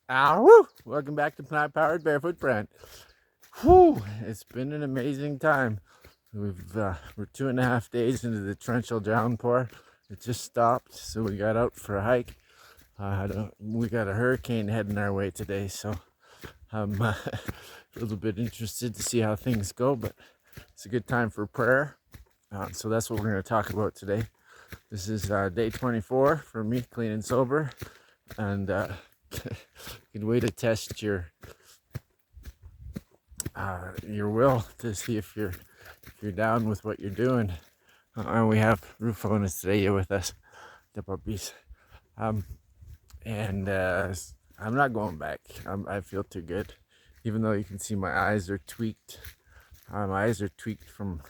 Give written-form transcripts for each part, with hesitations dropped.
Woo! Welcome back to Plant Powered Barefoot Brand. Whew! It's been an amazing time. We're 2.5 days into the torrential downpour. It just stopped, so we got out for a hike. We got a hurricane heading our way today, so I'm a little bit interested to see how things go. But it's a good time for prayer. So that's what we're going to talk about today. This is day 24 for me, clean and sober, and good way to test your will to see if you're down with what you're doing. And we have Rufo and Estrella with us, the puppies. And I'm not going back. I feel too good, even though you can see my eyes are tweaked. My eyes are tweaked from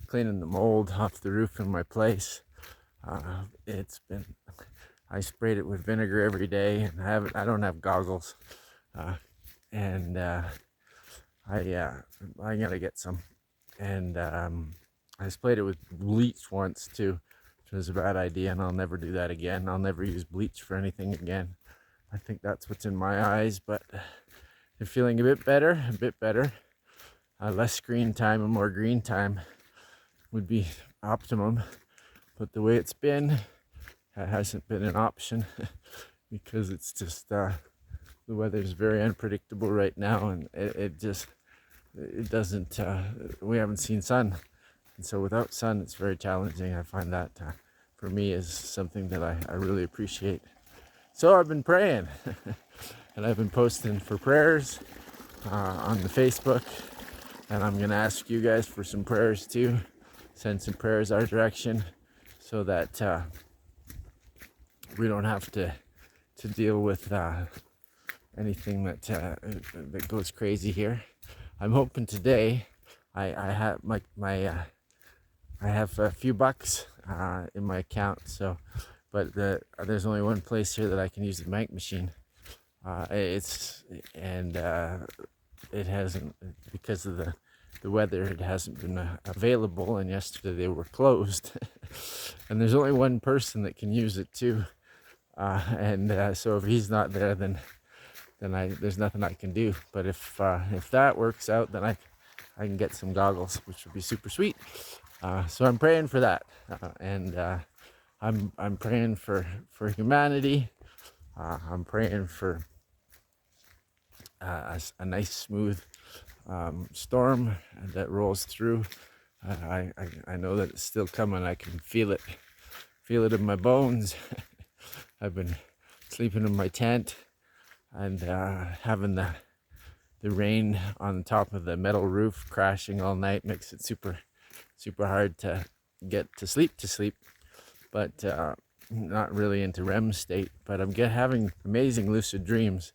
cleaning the mold off the roof in my place. I sprayed it with vinegar every day, and I don't have goggles, and I gotta get some. And I sprayed it with bleach once too, which was a bad idea, and I'll never do that again. I'll never use bleach for anything again. I think that's what's in my eyes, but they're feeling a bit better. Less screen time and more green time would be optimum, but the way it's been, that hasn't been an option because it's just the weather's very unpredictable right now, and it doesn't. We haven't seen sun, and so without sun, it's very challenging. I find that for me is something that I really appreciate. So I've been praying, and I've been posting for prayers on the Facebook, and I'm gonna ask you guys for some prayers too. Send some prayers our direction, so that we don't have to deal with anything that goes crazy here. I'm hoping today I have I have a few bucks in my account, but there's only one place here that I can use the bank machine. It hasn't, because of the weather, it hasn't been available, and yesterday they were closed. And there's only one person that can use it too, so if he's not there, then there's nothing I can do. But if that works out, then I can get some goggles, which would be super sweet. So I'm praying for that, and I'm praying for humanity. I'm praying for a nice smooth storm that rolls through. I know that it's still coming. I can feel it in my bones. I've been sleeping in my tent, and having the rain on top of the metal roof crashing all night makes it super hard to get to sleep, but not really into REM state. But I'm having amazing lucid dreams,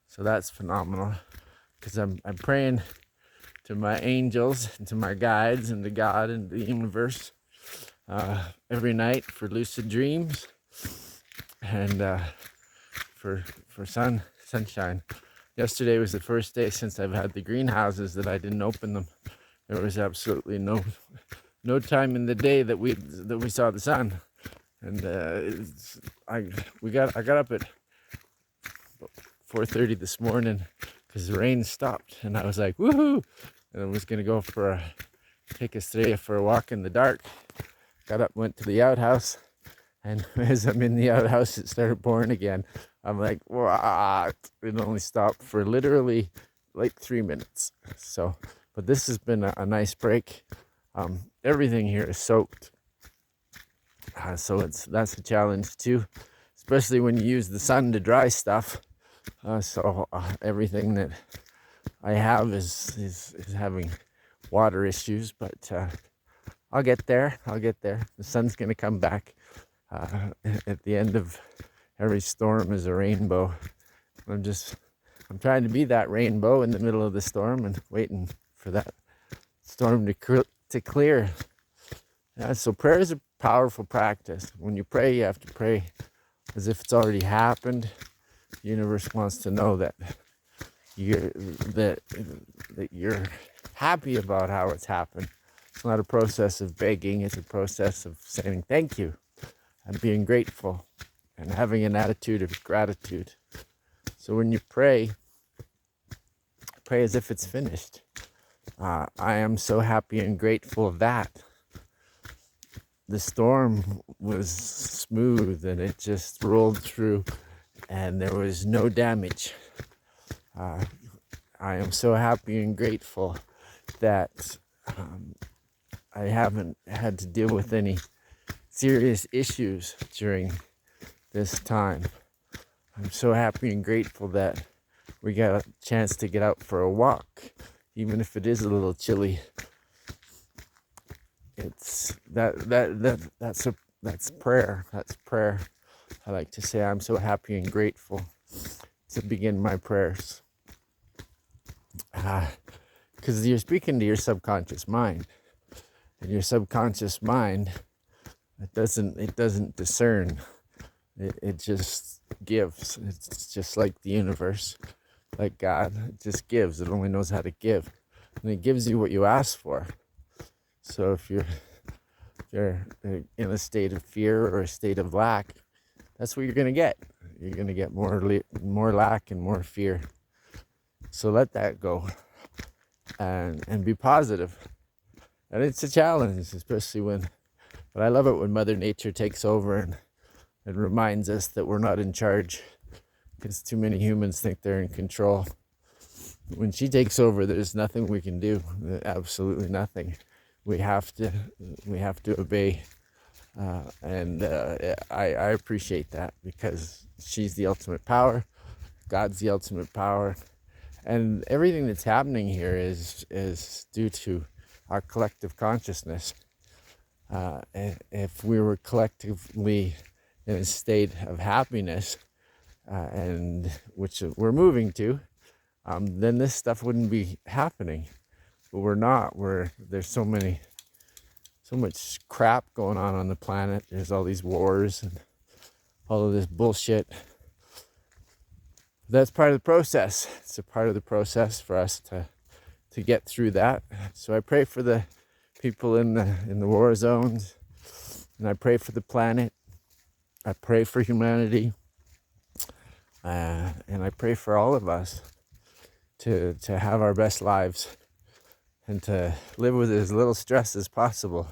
so that's phenomenal, because I'm praying to my angels and to my guides and to God and the universe every night for lucid dreams, and for sunshine. Yesterday was the first day since I've had the greenhouses that I didn't open them. There was absolutely no time in the day that we saw the sun, and I got up at 4:30 this morning because the rain stopped, and I was like, woohoo! And I was gonna go take Estrella for a walk in the dark. Got up, went to the outhouse, and as I'm in the outhouse, it started pouring again. I'm like, what? It only stopped for literally like 3 minutes. So, but this has been a nice break. Everything here is soaked, so that's a challenge too, especially when you use the sun to dry stuff. Everything that I have is having water issues, but I'll get there. The sun's gonna come back. At the end of every storm is a rainbow. I'm trying to be that rainbow in the middle of the storm and waiting for that storm to clear. Yeah, so prayer is a powerful practice. When you pray, you have to pray as if it's already happened. The universe wants to know that you're happy about how it's happened. It's not a process of begging, it's a process of saying thank you and being grateful and having an attitude of gratitude. So when you pray as if it's finished. I am so happy and grateful that the storm was smooth and it just rolled through and there was no damage. I am so happy and grateful that I haven't had to deal with any serious issues during this time. I'm so happy and grateful that we got a chance to get out for a walk, even if it is a little chilly. It's that's prayer. That's prayer. I like to say I'm so happy and grateful to begin my prayers. Because you're speaking to your subconscious mind, and your subconscious mind, it doesn't discern. It just gives. It's just like the universe, like God. It just gives. It only knows how to give, and it gives you what you ask for. So if you're in a state of fear or a state of lack, that's what you're gonna get. You're gonna get more lack and more fear. So let that go, and be positive. And it's a challenge, especially but I love it when Mother Nature takes over and reminds us that we're not in charge, because too many humans think they're in control. When she takes over, there's nothing we can do. Absolutely nothing. We have to obey, and I appreciate that, because she's the ultimate power. God's the ultimate power, and everything that's happening here is due to our collective consciousness. If we were collectively in a state of happiness, and which we're moving to, then this stuff wouldn't be happening. But we're not. There's so much crap going on the planet. There's all these wars and all of this bullshit. That's part of the process. It's a part of the process for us to get through that. So I pray for the people in the war zones, and I pray for the planet. I pray for humanity, and I pray for all of us to have our best lives and to live with as little stress as possible.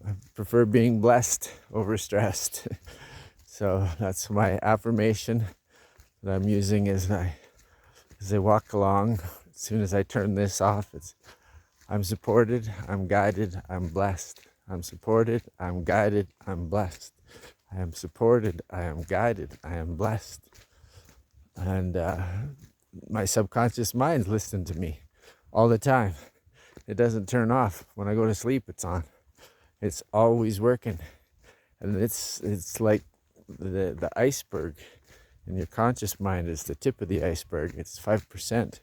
I prefer being blessed over stressed. So that's my affirmation that I'm using as I walk along. As soon as I turn this off, I'm supported, I'm guided, I'm blessed. I'm supported, I'm guided, I'm blessed. I am supported, I am guided, I am blessed. And my subconscious mind's listening to me all the time. It doesn't turn off. When I go to sleep, it's on. It's always working. And it's like the iceberg. And your conscious mind is the tip of the iceberg. It's 5%.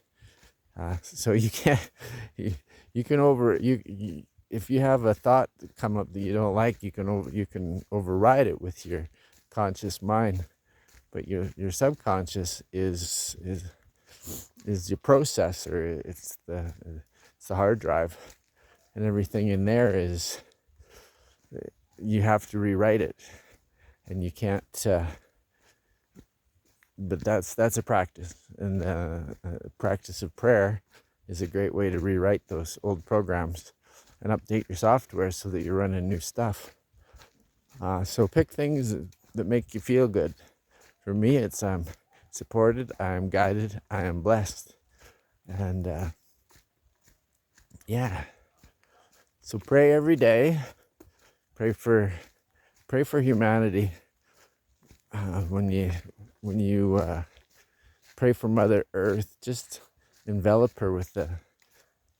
So you can't, you can if you have a thought come up that you don't like, you can override it with your conscious mind. But your subconscious is your processor. It's the hard drive, and everything in there is, you have to rewrite it, and you can't. But that's a practice, and a practice of prayer is a great way to rewrite those old programs and update your software so that you're running new stuff. So pick things that make you feel good. For me, it's I'm supported, I am guided, I am blessed, and yeah. So pray every day. Pray for humanity. When you pray for Mother Earth, just envelop her with the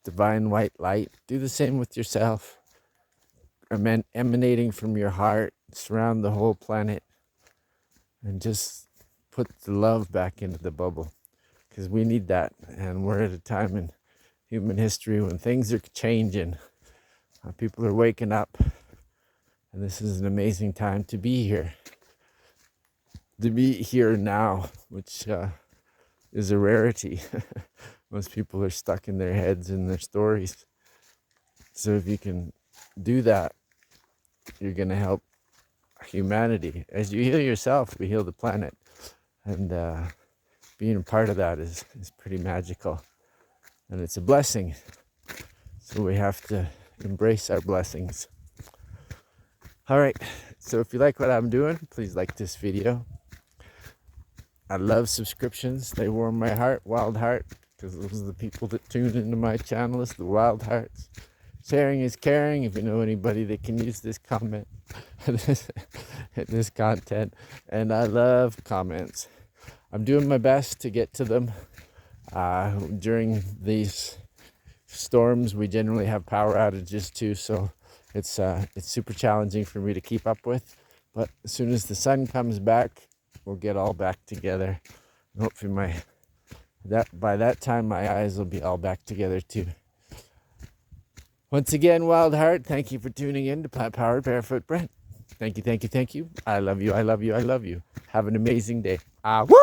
divine white light. Do the same with yourself. Emanating from your heart, surround the whole planet, and just put the love back into the bubble, because we need that. And we're at a time in human history when things are changing. People are waking up, and this is an amazing time to be here. To be here now, which is a rarity. Most people are stuck in their heads and their stories. So if you can do that, you're going to help humanity. As you heal yourself, we heal the planet. And being a part of that is pretty magical, and it's a blessing. So we have to embrace our blessings. All right, so if you like what I'm doing, please like this video. I love subscriptions. They warm my heart, wild heart, because those are the people that tune into my channel, is the wild hearts. Sharing is caring. If you know anybody that can use this comment, this content, and I love comments. I'm doing my best to get to them. During these storms, we generally have power outages too, so it's super challenging for me to keep up with. But as soon as the sun comes back, we'll get all back together. And hopefully by that time my eyes will be all back together too. Once again, Wild Heart, thank you for tuning in to Plant Powered Barefoot Brent. Thank you, thank you, thank you. I love you, I love you, I love you. Have an amazing day. Woo!